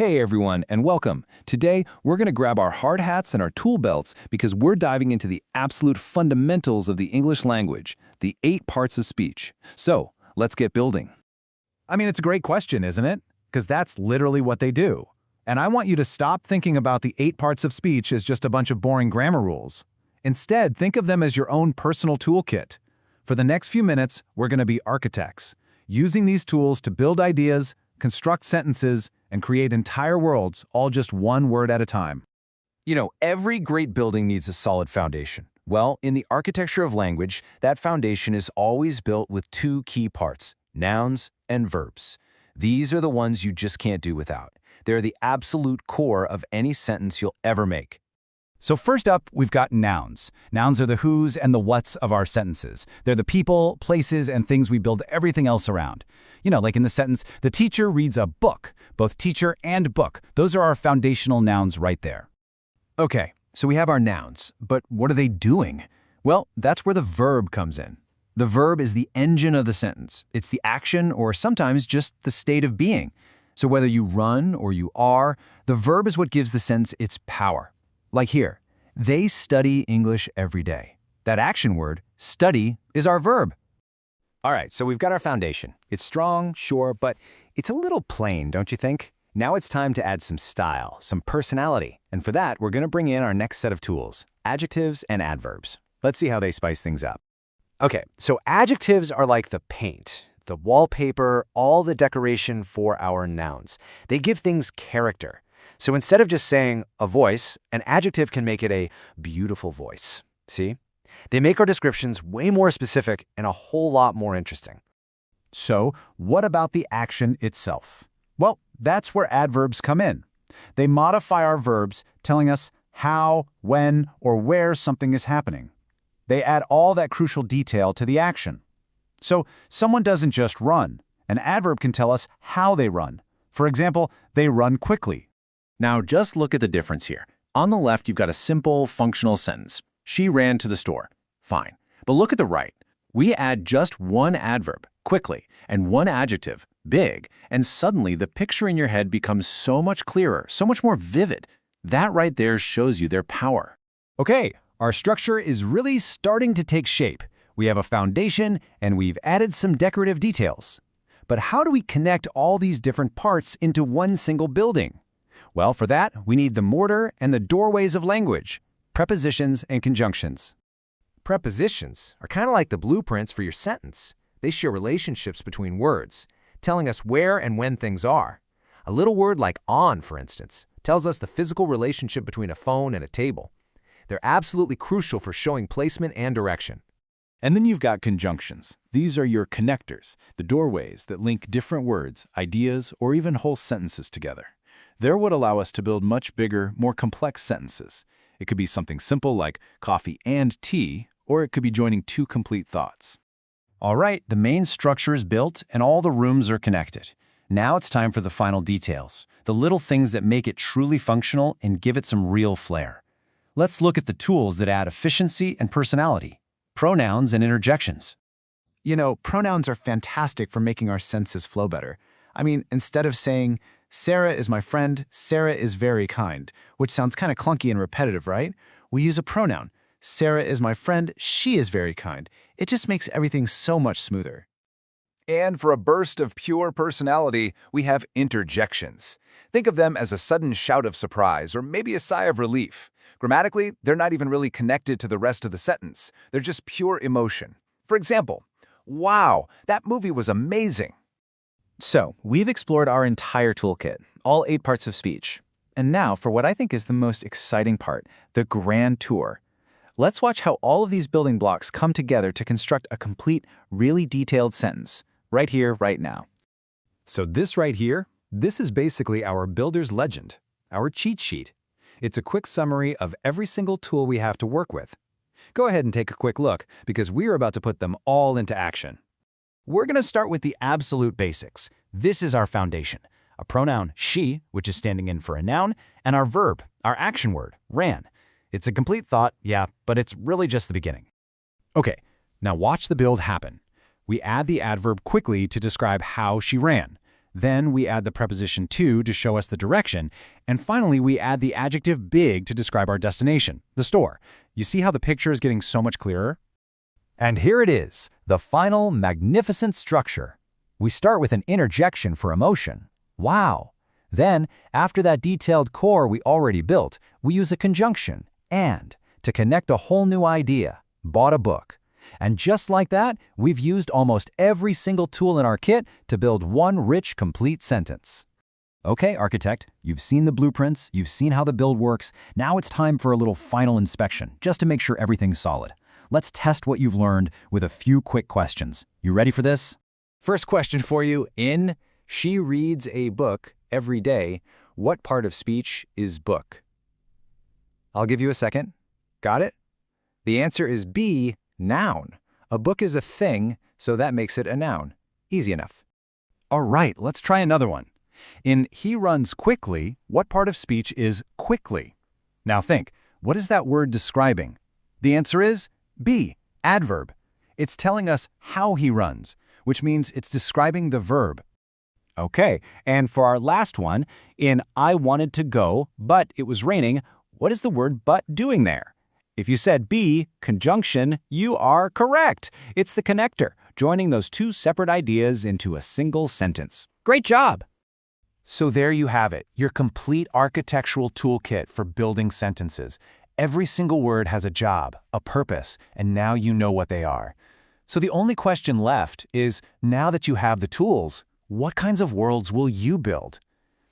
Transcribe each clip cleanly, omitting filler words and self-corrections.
Hey everyone, and welcome. Today, we're going to grab our hard hats and our tool belts because we're diving into the absolute fundamentals of the English language, the 8 parts of speech. So, let's get building. I mean, it's a great question, isn't it? Because that's literally what they do. And I want you to stop thinking about the 8 parts of speech as just a bunch of boring grammar rules. Instead, think of them as your own personal toolkit. For the next few minutes, we're going to be architects, using these tools to build ideas, construct sentences, and create entire worlds, all just one word at a time. You know, every great building needs a solid foundation. Well, in the architecture of language, that foundation is always built with 2 key parts, nouns and verbs. These are the ones you just can't do without. They're the absolute core of any sentence you'll ever make. So first up, we've got nouns. Nouns are the who's and the what's of our sentences. They're the people, places, and things we build everything else around. You know, like in the sentence, the teacher reads a book. Both teacher and book. Those are our foundational nouns right there. Okay, so we have our nouns, but what are they doing? Well, that's where the verb comes in. The verb is the engine of the sentence. It's the action or sometimes just the state of being. So whether you run or you are, the verb is what gives the sentence its power. Like here, they study English every day. That action word, study, is our verb. All right, so we've got our foundation. It's strong, sure, but it's a little plain, don't you think? Now it's time to add some style, some personality. And for that, we're going to bring in our next set of tools, adjectives and adverbs. Let's see how they spice things up. Okay, so adjectives are like the paint, the wallpaper, all the decoration for our nouns. They give things character. So instead of just saying a voice, an adjective can make it a beautiful voice. See? They make our descriptions way more specific and a whole lot more interesting. So what about the action itself? Well, that's where adverbs come in. They modify our verbs, telling us how, when, or where something is happening. They add all that crucial detail to the action. So someone doesn't just run. An adverb can tell us how they run. For example, they run quickly. Now, just look at the difference here. On the left, you've got a simple, functional sentence. She ran to the store. Fine. But look at the right. We add just one adverb, quickly, and one adjective, big, and suddenly the picture in your head becomes so much clearer, so much more vivid. That right there shows you their power. Okay, our structure is really starting to take shape. We have a foundation, and we've added some decorative details. But how do we connect all these different parts into one single building? Well, for that, we need the mortar and the doorways of language, prepositions and conjunctions. Prepositions are kind of like the blueprints for your sentence. They show relationships between words, telling us where and when things are. A little word like on, for instance, tells us the physical relationship between a phone and a table. They're absolutely crucial for showing placement and direction. And then you've got conjunctions. These are your connectors, the doorways that link different words, ideas, or even whole sentences together. They're what allow us to build much bigger, more complex sentences. It could be something simple like coffee and tea, or it could be joining 2 complete thoughts. All right, the main structure is built and all the rooms are connected. Now it's time for the final details, the little things that make it truly functional and give it some real flair. Let's look at the tools that add efficiency and personality, pronouns and interjections. You know, pronouns are fantastic for making our sentences flow better. I mean, instead of saying, Sarah is my friend, Sarah is very kind, which sounds kind of clunky and repetitive, right? We use a pronoun. Sarah is my friend, she is very kind. It just makes everything so much smoother. And for a burst of pure personality, we have interjections. Think of them as a sudden shout of surprise or maybe a sigh of relief. Grammatically, they're not even really connected to the rest of the sentence. They're just pure emotion. For example, wow, that movie was amazing. So, we've explored our entire toolkit, all 8 parts of speech. And now for what I think is the most exciting part, the grand tour. Let's watch how all of these building blocks come together to construct a complete, really detailed sentence, right here, right now. So this right here, this is basically our builder's legend, our cheat sheet. It's a quick summary of every single tool we have to work with. Go ahead and take a quick look, because we are about to put them all into action. We're going to start with the absolute basics. This is our foundation. A pronoun, she, which is standing in for a noun, and our verb, our action word, ran. It's a complete thought, yeah, but it's really just the beginning. Okay, now watch the build happen. We add the adverb quickly to describe how she ran. Then we add the preposition to show us the direction. And finally, we add the adjective big to describe our destination, the store. You see how the picture is getting so much clearer? And here it is, the final magnificent structure. We start with an interjection for emotion. Wow! Then, after that detailed core we already built, we use a conjunction, and, to connect a whole new idea, bought a book. And just like that, we've used almost every single tool in our kit to build one rich, complete sentence. Okay, architect, you've seen the blueprints, you've seen how the build works. Now it's time for a little final inspection, just to make sure everything's solid. Let's test what you've learned with a few quick questions. You ready for this? First question for you. In "she reads a book every day," what part of speech is book? I'll give you a second. Got it? The answer is B, noun. A book is a thing, so that makes it a noun. Easy enough. All right, let's try another one. In "he runs quickly," what part of speech is quickly? Now think, what is that word describing? The answer is B, adverb. It's telling us how he runs, which means it's describing the verb. Okay, and for our last one, in "I wanted to go, but it was raining," what is the word "but" doing there? If you said B, conjunction, you are correct. It's the connector, joining those two separate ideas into a single sentence. Great job! So there you have it, your complete architectural toolkit for building sentences. Every single word has a job, a purpose, and now you know what they are. So the only question left is, now that you have the tools, what kinds of worlds will you build?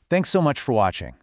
Thanks so much for watching.